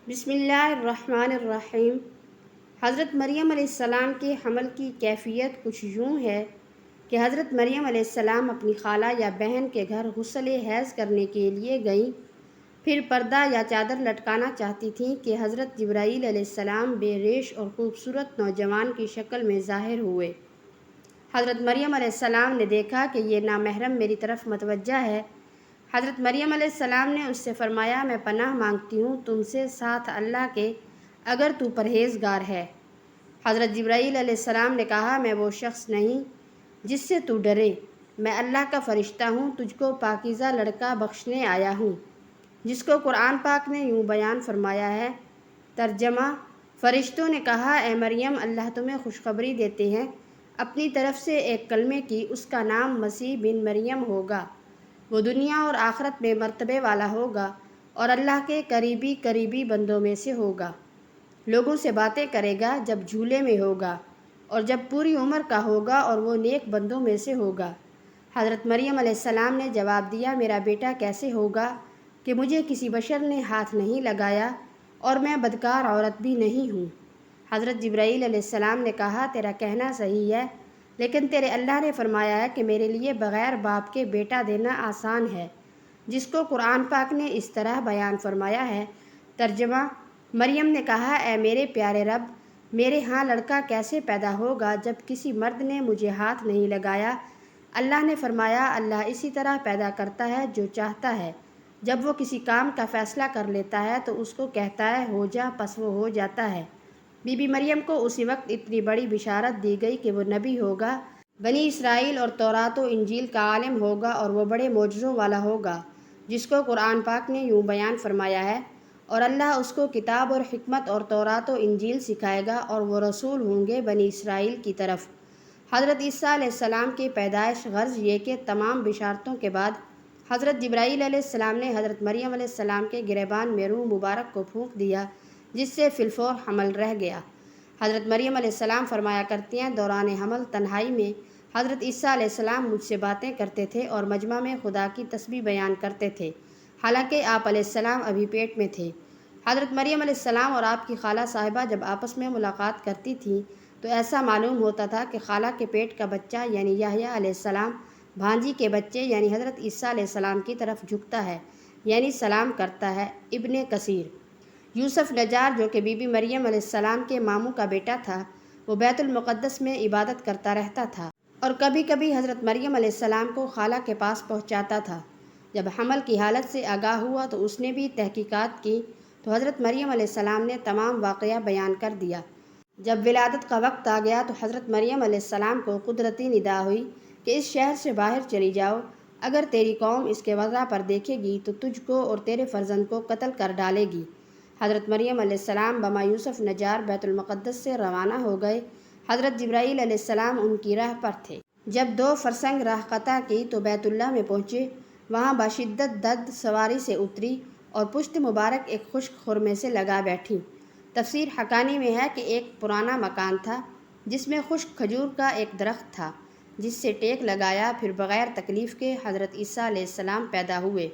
بسم اللہ الرحمن الرحیم۔ حضرت مریم علیہ السلام کے حمل کی کیفیت کچھ یوں ہے کہ حضرت مریم علیہ السلام اپنی خالہ یا بہن کے گھر غسل حیض کرنے کے لیے گئیں، پھر پردہ یا چادر لٹکانا چاہتی تھیں کہ حضرت جبرائیل علیہ السلام بے ریش اور خوبصورت نوجوان کی شکل میں ظاہر ہوئے۔ حضرت مریم علیہ السلام نے دیکھا کہ یہ نامحرم میری طرف متوجہ ہے۔ حضرت مریم علیہ السلام نے اس سے فرمایا، میں پناہ مانگتی ہوں تم سے ساتھ اللہ کے، اگر تو پرہیزگار ہے۔ حضرت جبرائیل علیہ السلام نے کہا، میں وہ شخص نہیں جس سے تو ڈرے، میں اللہ کا فرشتہ ہوں، تجھ کو پاکیزہ لڑکا بخشنے آیا ہوں، جس کو قرآن پاک نے یوں بیان فرمایا ہے۔ ترجمہ: فرشتوں نے کہا، اے مریم، اللہ تمہیں خوشخبری دیتے ہیں اپنی طرف سے ایک کلمے کی، اس کا نام مسیح بن مریم ہوگا۔ وہ دنیا اور آخرت میں مرتبے والا ہوگا اور اللہ کے قریبی بندوں میں سے ہوگا۔ لوگوں سے باتیں کرے گا جب جھولے میں ہوگا اور جب پوری عمر کا ہوگا، اور وہ نیک بندوں میں سے ہوگا۔ حضرت مریم علیہ السلام نے جواب دیا، میرا بیٹا کیسے ہوگا کہ مجھے کسی بشر نے ہاتھ نہیں لگایا اور میں بدکار عورت بھی نہیں ہوں۔ حضرت جبرائیل علیہ السلام نے کہا، تیرا کہنا صحیح ہے، لیکن تیرے اللہ نے فرمایا ہے کہ میرے لیے بغیر باپ کے بیٹا دینا آسان ہے، جس کو قرآن پاک نے اس طرح بیان فرمایا ہے۔ ترجمہ: مریم نے کہا، اے میرے پیارے رب، میرے ہاں لڑکا کیسے پیدا ہوگا جب کسی مرد نے مجھے ہاتھ نہیں لگایا؟ اللہ نے فرمایا، اللہ اسی طرح پیدا کرتا ہے جو چاہتا ہے، جب وہ کسی کام کا فیصلہ کر لیتا ہے تو اس کو کہتا ہے ہو جا، پس وہ ہو جاتا ہے۔ بی بی مریم کو اسی وقت اتنی بڑی بشارت دی گئی کہ وہ نبی ہوگا، بنی اسرائیل اور تورات و انجیل کا عالم ہوگا اور وہ بڑے معجزوں والا ہوگا، جس کو قرآن پاک نے یوں بیان فرمایا ہے، اور اللہ اس کو کتاب اور حکمت اور تورات و انجیل سکھائے گا، اور وہ رسول ہوں گے بنی اسرائیل کی طرف۔ حضرت عیسیٰ علیہ السلام کی پیدائش۔ غرض یہ کہ تمام بشارتوں کے بعد حضرت جبرائیل علیہ السلام نے حضرت مریم علیہ السلام کے گریبان میں روح مبارک کو پھونک دیا، جس سے فی الفور حمل رہ گیا۔ حضرت مریم علیہ السلام فرمایا کرتی ہیں، دوران حمل تنہائی میں حضرت عیسیٰ علیہ السلام مجھ سے باتیں کرتے تھے اور مجمع میں خدا کی تسبیح بیان کرتے تھے، حالانکہ آپ علیہ السلام ابھی پیٹ میں تھے۔ حضرت مریم علیہ السلام اور آپ کی خالہ صاحبہ جب آپس میں ملاقات کرتی تھیں تو ایسا معلوم ہوتا تھا کہ خالہ کے پیٹ کا بچہ یعنی یحییٰ علیہ السلام بھانجی کے بچے یعنی حضرت عیسیٰ علیہ السلام کی طرف جھکتا ہے، یعنی سلام کرتا ہے۔ ابن کثیر۔ یوسف نجار، جو کہ بی بی مریم علیہ السلام کے ماموں کا بیٹا تھا، وہ بیت المقدس میں عبادت کرتا رہتا تھا اور کبھی کبھی حضرت مریم علیہ السلام کو خالہ کے پاس پہنچاتا تھا۔ جب حمل کی حالت سے آگاہ ہوا تو اس نے بھی تحقیقات کی تو حضرت مریم علیہ السلام نے تمام واقعہ بیان کر دیا۔ جب ولادت کا وقت آ گیا تو حضرت مریم علیہ السلام کو قدرتی ندا ہوئی کہ اس شہر سے باہر چلی جاؤ، اگر تیری قوم اس کے وضع پر دیکھے گی تو تجھ کو اور تیرے فرزند کو قتل کر ڈالے گی۔ حضرت مریم علیہ السلام بما یوسف نجار بیت المقدس سے روانہ ہو گئے۔ حضرت جبرائیل علیہ السلام ان کی راہ پر تھے۔ جب 2 فرسنگ راہ قطع کی تو بیت اللہ میں پہنچے، وہاں بشدت درد سواری سے اتری اور پشت مبارک ایک خشک خرمے سے لگا بیٹھی۔ تفسیر حقانی میں ہے کہ ایک پرانا مکان تھا جس میں خشک کھجور کا ایک درخت تھا، جس سے ٹیک لگایا، پھر بغیر تکلیف کے حضرت عیسیٰ علیہ السلام پیدا ہوئے۔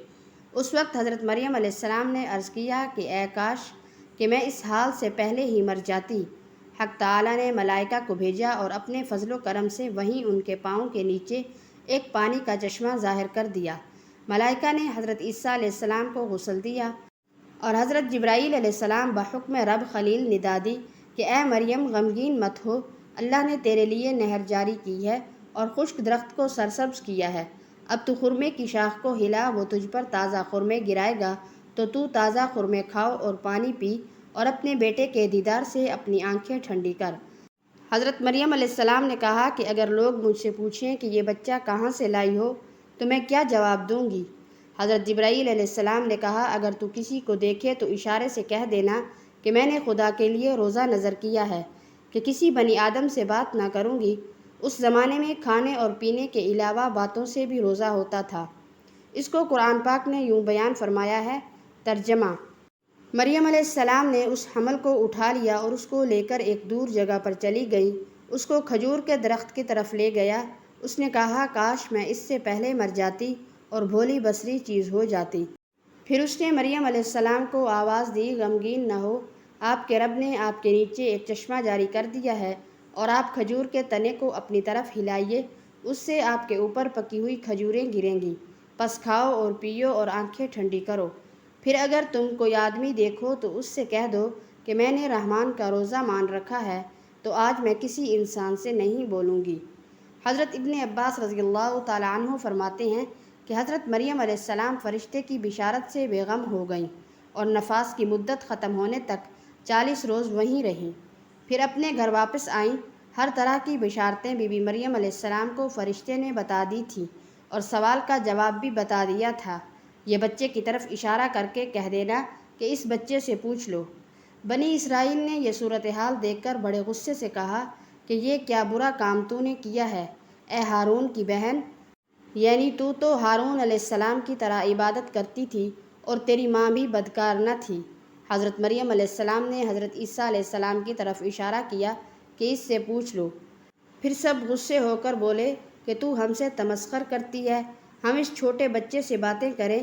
اس وقت حضرت مریم علیہ السلام نے عرض کیا کہ اے کاش کہ میں اس حال سے پہلے ہی مر جاتی۔ حق تعالیٰ نے ملائکہ کو بھیجا اور اپنے فضل و کرم سے وہیں ان کے پاؤں کے نیچے ایک پانی کا چشمہ ظاہر کر دیا۔ ملائکہ نے حضرت عیسیٰ علیہ السلام کو غسل دیا اور حضرت جبرائیل علیہ السلام بحکم رب خلیل ندا دی کہ اے مریم، غمگین مت ہو، اللہ نے تیرے لیے نہر جاری کی ہے اور خشک درخت کو سرسبز کیا ہے۔ اب تو خرمے کی شاخ کو ہلا، وہ تجھ پر تازہ خرمے گرائے گا، تو تازہ خرمے کھاؤ اور پانی پی اور اپنے بیٹے کے دیدار سے اپنی آنکھیں ٹھنڈی کر۔ حضرت مریم علیہ السلام نے کہا کہ اگر لوگ مجھ سے پوچھیں کہ یہ بچہ کہاں سے لائی ہو تو میں کیا جواب دوں گی؟ حضرت جبرائیل علیہ السلام نے کہا، اگر تو کسی کو دیکھے تو اشارے سے کہہ دینا کہ میں نے خدا کے لیے روزہ نظر کیا ہے کہ کسی بنی آدم سے بات نہ کروں گی۔ اس زمانے میں کھانے اور پینے کے علاوہ باتوں سے بھی روزہ ہوتا تھا۔ اس کو قرآن پاک نے یوں بیان فرمایا ہے۔ ترجمہ: مریم علیہ السلام نے اس حمل کو اٹھا لیا اور اس کو لے کر ایک دور جگہ پر چلی گئی۔ اس کو کھجور کے درخت کی طرف لے گیا۔ اس نے کہا، کاش میں اس سے پہلے مر جاتی اور بھولی بصری چیز ہو جاتی۔ پھر اس نے مریم علیہ السلام کو آواز دی، غمگین نہ ہو، آپ کے رب نے آپ کے نیچے ایک چشمہ جاری کر دیا ہے اور آپ کھجور کے تنے کو اپنی طرف ہلائیے، اس سے آپ کے اوپر پکی ہوئی کھجوریں گریں گی، پس کھاؤ اور پیو اور آنکھیں ٹھنڈی کرو۔ پھر اگر تم کوئی آدمی دیکھو تو اس سے کہہ دو کہ میں نے رحمان کا روزہ مان رکھا ہے، تو آج میں کسی انسان سے نہیں بولوں گی۔ حضرت ابن عباس رضی اللہ تعالیٰ عنہ فرماتے ہیں کہ حضرت مریم علیہ السلام فرشتے کی بشارت سے بے غم ہو گئیں اور نفاس کی مدت ختم ہونے تک 40 روز وہیں رہیں۔ پھر اپنے گھر واپس آئیں۔ ہر طرح کی بشارتیں بی بی مریم علیہ السلام کو فرشتے نے بتا دی تھی اور سوال کا جواب بھی بتا دیا تھا۔ یہ بچے کی طرف اشارہ کر کے کہہ دینا کہ اس بچے سے پوچھ لو۔ بنی اسرائیل نے یہ صورتحال دیکھ کر بڑے غصے سے کہا کہ یہ کیا برا کام تو نے کیا ہے، اے ہارون کی بہن، یعنی تو ہارون علیہ السلام کی طرح عبادت کرتی تھی اور تیری ماں بھی بدکار نہ تھی۔ حضرت مریم علیہ السلام نے حضرت عیسیٰ علیہ السلام کی طرف اشارہ کیا کہ اس سے پوچھ لو۔ پھر سب غصے ہو کر بولے کہ تو ہم سے تمسخر کرتی ہے، ہم اس چھوٹے بچے سے باتیں کریں۔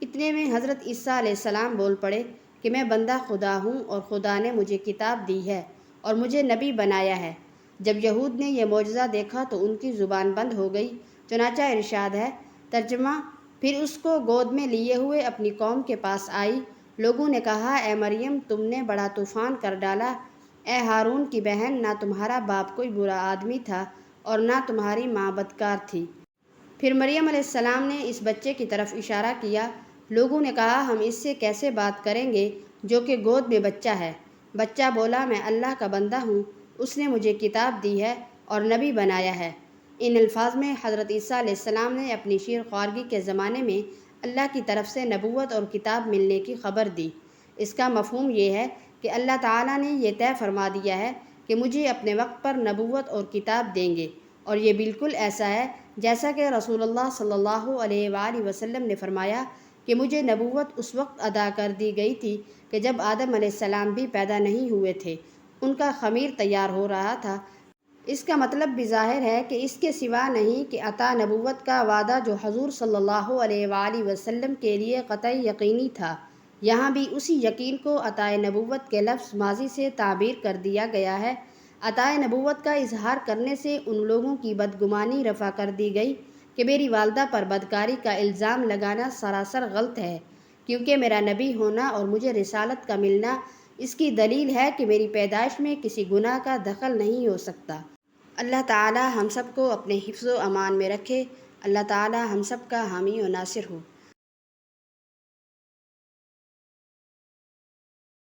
اتنے میں حضرت عیسیٰ علیہ السلام بول پڑے کہ میں بندہ خدا ہوں اور خدا نے مجھے کتاب دی ہے اور مجھے نبی بنایا ہے۔ جب یہود نے یہ معجزہ دیکھا تو ان کی زبان بند ہو گئی۔ چنانچہ ارشاد ہے، ترجمہ، پھر اس کو گود میں لیے ہوئے اپنی قوم کے پاس آئی۔ لوگوں نے کہا، اے مریم، تم نے بڑا طوفان کر ڈالا۔ اے ہارون کی بہن، نہ تمہارا باپ کوئی برا آدمی تھا اور نہ تمہاری ماں بدکار تھی۔ پھر مریم علیہ السلام نے اس بچے کی طرف اشارہ کیا۔ لوگوں نے کہا، ہم اس سے کیسے بات کریں گے جو کہ گود میں بچہ ہے؟ بچہ بولا، میں اللہ کا بندہ ہوں، اس نے مجھے کتاب دی ہے اور نبی بنایا ہے۔ ان الفاظ میں حضرت عیسیٰ علیہ السلام نے اپنی شیر خوارگی کے زمانے میں اللہ کی طرف سے نبوت اور کتاب ملنے کی خبر دی۔ اس کا مفہوم یہ ہے کہ اللہ تعالیٰ نے یہ طے فرما دیا ہے کہ مجھے اپنے وقت پر نبوت اور کتاب دیں گے، اور یہ بالکل ایسا ہے جیسا کہ رسول اللہ صلی اللہ علیہ وآلہ وسلم نے فرمایا کہ مجھے نبوت اس وقت عطا کر دی گئی تھی کہ جب آدم علیہ السلام بھی پیدا نہیں ہوئے تھے، ان کا خمیر تیار ہو رہا تھا۔ اس کا مطلب بھی ظاہر ہے کہ اس کے سوا نہیں کہ عطا نبوت کا وعدہ جو حضور صلی اللہ علیہ وآلہ وسلم کے لیے قطعی یقینی تھا، یہاں بھی اسی یقین کو عطا نبوت کے لفظ ماضی سے تعبیر کر دیا گیا ہے۔ عطا نبوت کا اظہار کرنے سے ان لوگوں کی بدگمانی رفع کر دی گئی کہ میری والدہ پر بدکاری کا الزام لگانا سراسر غلط ہے، کیونکہ میرا نبی ہونا اور مجھے رسالت کا ملنا اس کی دلیل ہے کہ میری پیدائش میں کسی گناہ کا دخل نہیں ہو سکتا۔ اللہ تعالی ہم سب کو اپنے حفظ و امان میں رکھے۔ اللہ تعالی ہم سب کا حامی و ناصر ہو۔